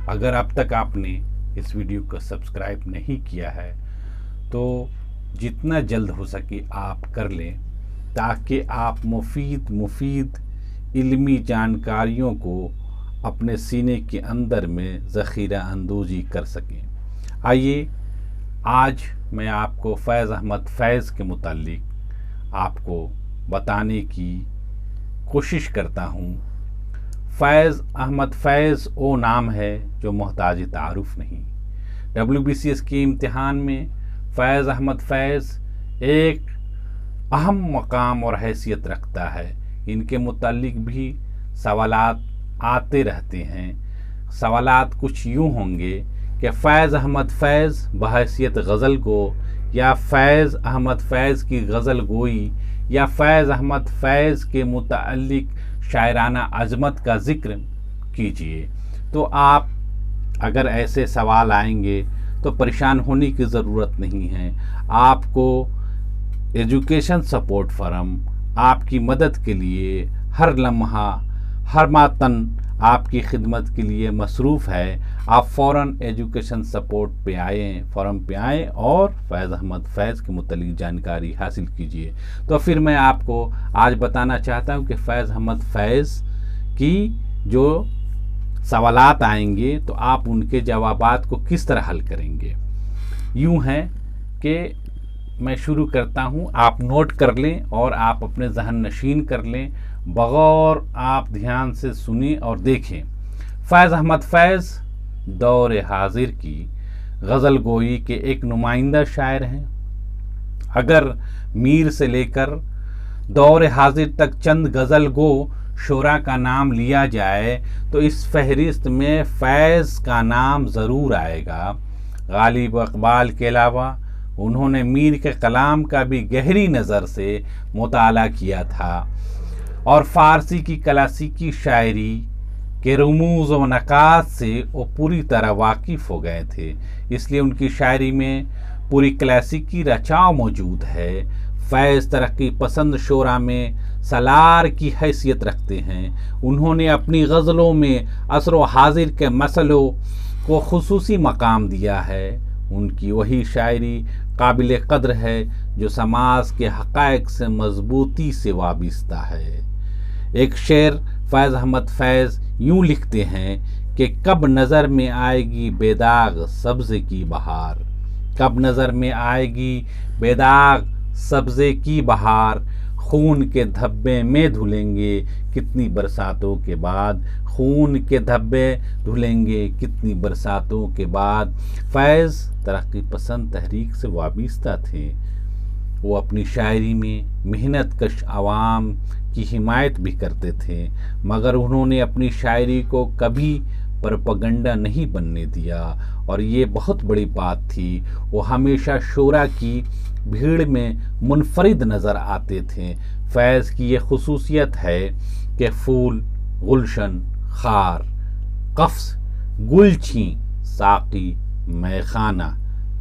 اگر اب تک آپ نے اس ویڈیو کو سبسکرائب نہیں کیا ہے تو جتنا جلد ہو سکے آپ کر لیں، تاکہ آپ مفید علمی جانکاریوں کو اپنے سینے کے اندر میں ذخیرہ اندوزی کر سکیں۔ آئیے آج میں آپ کو فیض احمد فیض کے متعلق آپ کو بتانے کی کوشش کرتا ہوں۔ فیض احمد فیض وہ نام ہے جو محتاج تعارف نہیں۔ WBCS کے امتحان میں فیض احمد فیض ایک اہم مقام اور حیثیت رکھتا ہے۔ ان کے متعلق بھی سوالات آتے رہتے ہیں۔ سوالات کچھ یوں ہوں گے کہ فیض احمد فیض بحیثیت غزل گو، یا فیض احمد فیض کی غزل گوئی، یا فیض احمد فیض کے متعلق شاعرانہ عظمت کا ذکر کیجیے۔ تو آپ اگر ایسے سوال آئیں گے تو پریشان ہونے کی ضرورت نہیں ہے۔ آپ کو ایجوکیشن سپورٹ فرم آپ کی مدد کے لیے ہر لمحہ ہر ماتن آپ کی خدمت کے لیے مصروف ہے۔ آپ فوراً ایجوکیشن سپورٹ پہ آئیں، فورم پہ آئیں اور فیض احمد فیض کے متعلق جانکاری حاصل کیجیے۔ تو پھر میں آپ کو آج بتانا چاہتا ہوں کہ فیض احمد فیض کی جو سوالات آئیں گے تو آپ ان کے جوابات کو کس طرح حل کریں گے۔ یوں ہے کہ میں شروع کرتا ہوں، آپ نوٹ کر لیں اور آپ اپنے ذہن نشین کر لیں، بغور آپ دھیان سے سنیں اور دیکھیں۔ فیض احمد فیض دور حاضر کی غزل گوئی کے ایک نمائندہ شاعر ہیں۔ اگر میر سے لے کر دور حاضر تک چند غزل گو شعراء کا نام لیا جائے تو اس فہرست میں فیض کا نام ضرور آئے گا۔ غالب اقبال کے علاوہ انہوں نے میر کے کلام کا بھی گہری نظر سے مطالعہ کیا تھا اور فارسی کی کلاسیکی شاعری کے رموز و نکات سے وہ پوری طرح واقف ہو گئے تھے، اس لیے ان کی شاعری میں پوری کلاسیکی رچاؤ موجود ہے۔ فیض ترقی پسند شعراء میں سالار کی حیثیت رکھتے ہیں۔ انہوں نے اپنی غزلوں میں عصر و حاضر کے مسئلوں کو خصوصی مقام دیا ہے۔ ان کی وہی شاعری قابل قدر ہے جو سماج کے حقائق سے مضبوطی سے وابستہ ہے۔ ایک شعر فیض احمد فیض یوں لکھتے ہیں کہ کب نظر میں آئے گی بے داغ سبزے کی بہار، کب نظر میں آئے گی بے داغ سبزے کی بہار، خون کے دھبے میں دھلیں گے کتنی برساتوں کے بعد، خون کے دھبے دھلیں گے کتنی برساتوں کے بعد۔ فیض ترقی پسند تحریک سے وابستہ تھے۔ وہ اپنی شاعری میں محنت کش عوام کی حمایت بھی کرتے تھے، مگر انہوں نے اپنی شاعری کو کبھی پروپیگنڈا نہیں بننے دیا، اور یہ بہت بڑی بات تھی۔ وہ ہمیشہ شعراء کی بھیڑ میں منفرد نظر آتے تھے۔ فیض کی یہ خصوصیت ہے کہ پھول، گلشن، خار، قفس، گلچھیں، ساقی، میخانہ،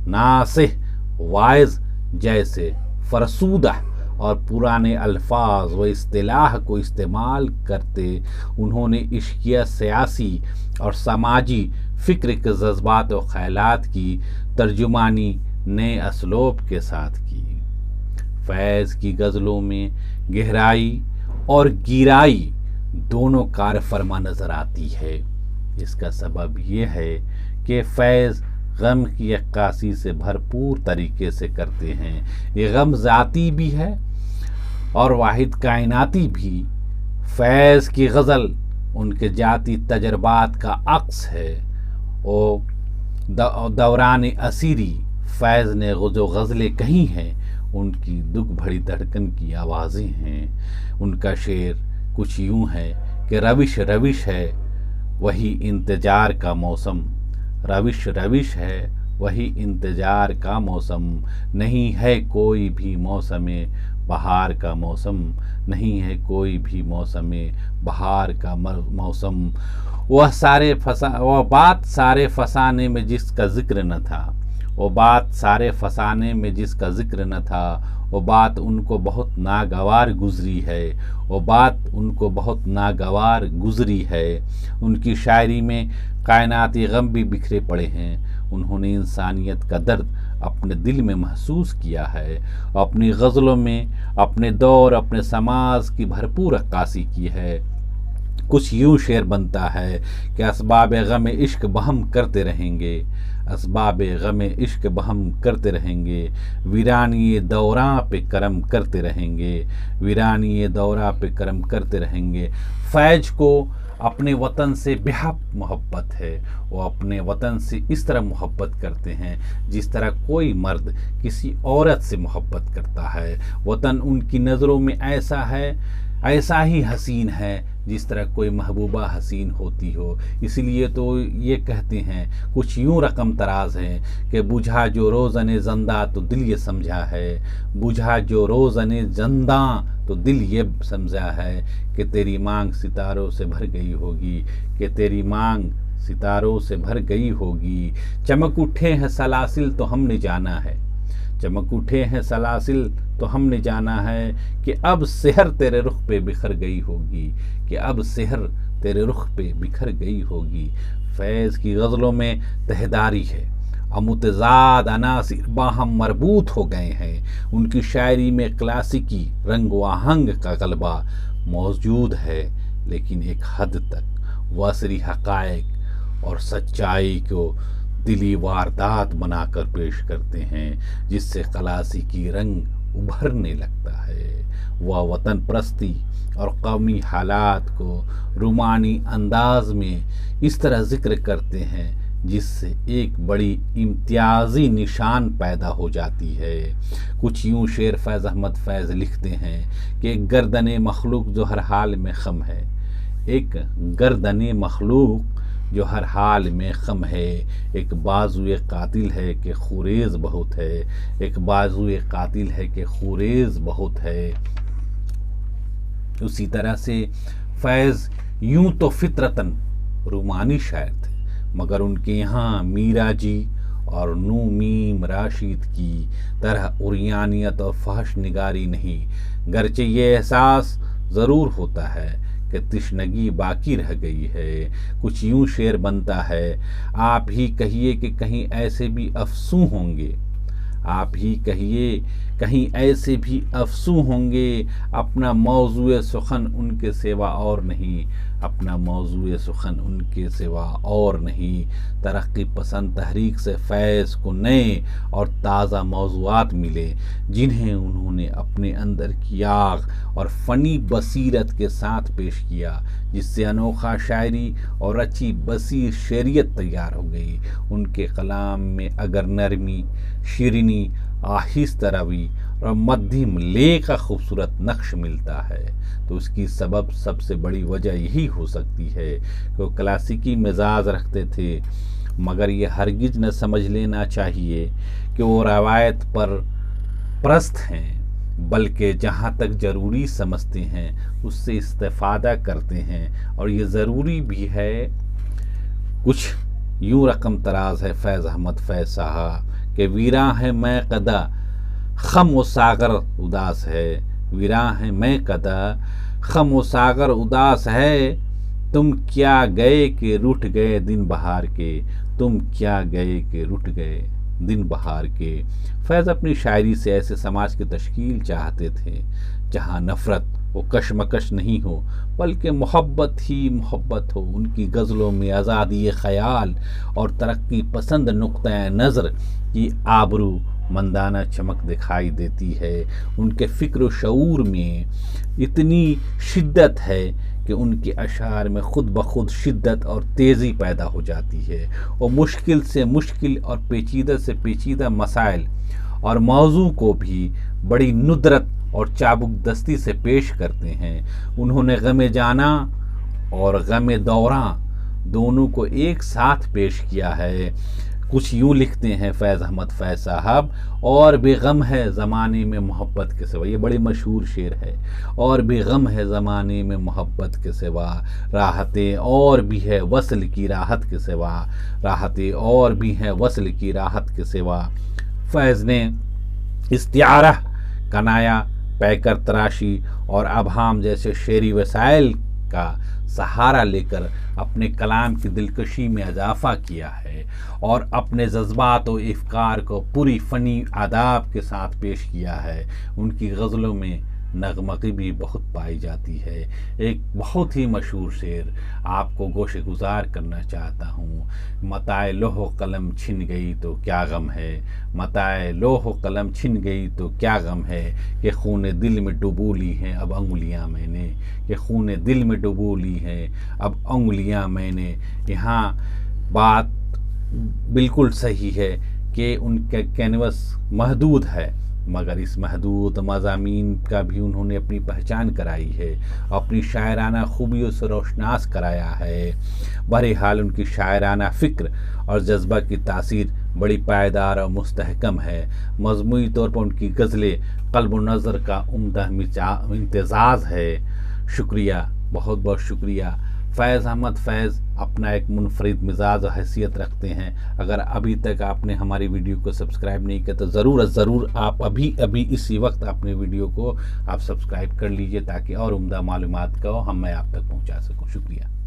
ناصح، واعظ جیسے فرسودہ اور پرانے الفاظ و اصطلاح کو استعمال کرتے انہوں نے عشقیہ، سیاسی اور سماجی فکر کے جذبات و خیالات کی ترجمانی نئے اسلوب کے ساتھ کی۔ فیض کی غزلوں میں گہرائی اور گیرائی دونوں کار فرما نظر آتی ہے۔ اس کا سبب یہ ہے کہ فیض غم کی عکاسی سے بھرپور طریقے سے کرتے ہیں۔ یہ غم ذاتی بھی ہے اور واحد کائناتی بھی۔ فیض کی غزل ان کے ذاتی تجربات کا عکس ہے۔ وہ دوران اسیری فیض نے جو غزلیں کہی ہیں ان کی دکھ بھری دھڑکن کی آوازیں ہیں۔ ان کا شعر کچھ یوں ہے کہ روش روش ہے وہی انتظار کا موسم، روش روش ہے وہی انتظار کا موسم، نہیں ہے کوئی بھی موسم بہار کا موسم، نہیں ہے کوئی بھی موسم بہار کا موسم۔ وہ بات سارے فسانے میں جس کا ذکر نہ تھا، وہ بات سارے فسانے میں جس کا ذکر نہ تھا، وہ بات ان کو بہت ناگوار گزری ہے، وہ بات ان کو بہت ناگوار گزری ہے۔ ان کی شاعری میں کائناتی غم بھی بکھرے پڑے ہیں، انہوں نے انسانیت کا درد اپنے دل میں محسوس کیا ہے، اپنی غزلوں میں اپنے دور اپنے سماج کی بھرپور عکاسی کی ہے۔ کچھ یوں شعر بنتا ہے کہ اسباب غم عشق بہم کرتے رہیں گے، اسباب غم عشق بہم کرتے رہیں گے، ویرانی دوراں پہ کرم کرتے رہیں گے، ویرانی دوراں پہ کرم کرتے رہیں گے۔ فیض کو اپنے وطن سے بے حد محبت ہے، وہ اپنے وطن سے اس طرح محبت کرتے ہیں جس طرح کوئی مرد کسی عورت سے محبت کرتا ہے۔ وطن ان کی نظروں میں ایسا ہے، ایسا ہی حسین ہے جس طرح کوئی محبوبہ حسین ہوتی ہو۔ اس لیے تو یہ کہتے ہیں، کچھ یوں رقم تراز ہیں کہ بجھا جو روزن زندہ تو دل یہ سمجھا ہے، بجھا جو روزن زندہ تو دل یہ سمجھا ہے کہ تیری مانگ ستاروں سے بھر گئی ہوگی، کہ تیری مانگ ستاروں سے بھر گئی ہوگی۔ چمک اٹھے ہیں سلاسل تو ہم نے جانا ہے، چمک اٹھے ہیں سلاسل تو ہم نے جانا ہے کہ اب سحر تیرے رخ پہ بکھر گئی ہوگی، کہ اب سحر تیرے رخ پہ بکھر گئی ہوگی۔ فیض کی غزلوں میں تہداری ہے، متضاد عناصر باہم مربوط ہو گئے ہیں۔ ان کی شاعری میں کلاسیکی رنگ و آہنگ کا غلبہ موجود ہے، لیکن ایک حد تک وہ عصری حقائق اور سچائی کو دلی واردات بنا کر پیش کرتے ہیں، جس سے کلاسیکی رنگ ابھرنے لگتا ہے۔ وہ وطن پرستی اور قومی حالات کو رومانی انداز میں اس طرح ذکر کرتے ہیں جس سے ایک بڑی امتیازی نشان پیدا ہو جاتی ہے۔ کچھ یوں شعر فیض احمد فیض لکھتے ہیں کہ ایک گردن مخلوق جو ہر حال میں خم ہے، ایک گردن مخلوق جو ہر حال میں خم ہے، ایک بازوئے قاتل ہے کہ خوریز بہت ہے، ایک بازوئے قاتل ہے کہ خوریز بہت ہے۔ اسی طرح سے فیض یوں تو فطرتاً رومانی شاعر تھے، مگر ان کے یہاں میرا جی اور نو میم راشد کی طرح عریانیت اور فحش نگاری نہیں، گرچہ یہ احساس ضرور ہوتا ہے کہ تشنگی باقی رہ گئی ہے۔ کچھ یوں شعر بنتا ہے، آپ ہی کہیے کہ کہیں ایسے بھی افسوں ہوں گے، آپ ہی کہیے کہیں ایسے بھی افسوں ہوں گے، اپنا موضوع سخن ان کے سوا اور نہیں، اپنا موضوع سخن ان کے سوا اور نہیں۔ ترقی پسند تحریک سے فیض کو نئے اور تازہ موضوعات ملے، جنہیں انہوں نے اپنے اندر کی آگ اور فنی بصیرت کے ساتھ پیش کیا، جس سے انوکھا شاعری اور اچھی بصیر شعریت تیار ہو گئی۔ ان کے کلام میں اگر نرمی، شیرینی، آہستہ روی اور مدھم لے کا خوبصورت نقش ملتا ہے، تو اس کی سب سے بڑی وجہ یہی ہو سکتی ہے کہ وہ کلاسیکی مزاج رکھتے تھے، مگر یہ ہرگز نہ سمجھ لینا چاہیے کہ وہ روایت پر پرست ہیں، بلکہ جہاں تک ضروری سمجھتے ہیں اس سے استفادہ کرتے ہیں، اور یہ ضروری بھی ہے۔ کچھ یوں رقم تراز ہے فیض احمد فیض صاحب کہ ویراں ہے میں قدا خم و ساغر اداس ہے، ویراں ہے میں قدا خم و ساغر اداس ہے، تم کیا گئے کہ روٹھ گئے دن بہار کے، تم کیا گئے کہ روٹھ گئے دن بہار کے۔ فیض اپنی شاعری سے ایسے سماج کی تشکیل چاہتے تھے جہاں نفرت و کشمکش نہیں ہو، بلکہ محبت ہی محبت ہو۔ ان کی غزلوں میں آزادی خیال اور ترقی پسند نقطۂ نظر کی آبرو مندانہ چمک دکھائی دیتی ہے۔ ان کے فکر و شعور میں اتنی شدت ہے کہ ان کے اشعار میں خود بخود شدت اور تیزی پیدا ہو جاتی ہے۔ وہ مشکل سے مشکل اور پیچیدہ سے پیچیدہ مسائل اور موضوع کو بھی بڑی ندرت اور چابک دستی سے پیش کرتے ہیں۔ انہوں نے غم جانا اور غم دوراں دونوں کو ایک ساتھ پیش کیا ہے۔ کچھ یوں لکھتے ہیں فیض احمد فیض صاحب، اور بھی غم ہے زمانے میں محبت کے سوا، یہ بڑی مشہور شعر ہے، اور بھی غم ہے زمانے میں محبت کے سوا، راحتیں اور بھی ہے وصل کی راحت کے سوا، راحتیں اور بھی ہیں وصل کی راحت کے سوا۔ فیض نے استعارہ، کنایا، پیکر تراشی اور ابہام جیسے شعری وسائل کا سہارا لے کر اپنے کلام کی دلکشی میں اضافہ کیا ہے اور اپنے جذبات و افکار کو پوری فنی آداب کے ساتھ پیش کیا ہے۔ ان کی غزلوں میں نغمگی بھی بہت پائی جاتی ہے۔ ایک بہت ہی مشہور شعر آپ کو گوش گزار کرنا چاہتا ہوں: متاع لوح و قلم چھن گئی تو کیا غم ہے، متاع لوح و قلم چھن گئی تو کیا غم ہے، کہ خون دل میں ڈبو لی ہیں اب انگلیاں میں نے، کہ خون دل میں ڈبو لی ہیں اب انگلیاں میں نے۔ یہاں بات بالکل صحیح ہے کہ ان کا کینوس محدود ہے، مگر اس محدود مضامین کا بھی انہوں نے اپنی پہچان کرائی ہے، اپنی شاعرانہ خوبیوں سے روشناس کرایا ہے۔ بہرحال ان کی شاعرانہ فکر اور جذبہ کی تاثیر بڑی پائیدار اور مستحکم ہے۔ مجموعی طور پر ان کی غزلیں قلب و نظر کا عمدہ امتزاج ہے۔ شکریہ، بہت بہت شکریہ۔ فیض احمد فیض اپنا ایک منفرد مزاج و حیثیت رکھتے ہیں۔ اگر ابھی تک آپ نے ہماری ویڈیو کو سبسکرائب نہیں کیا تو ضرور آپ ابھی اسی وقت اپنے ویڈیو کو آپ سبسکرائب کر لیجئے، تاکہ اور عمدہ معلومات کو میں آپ تک پہنچا سکوں۔ شکریہ۔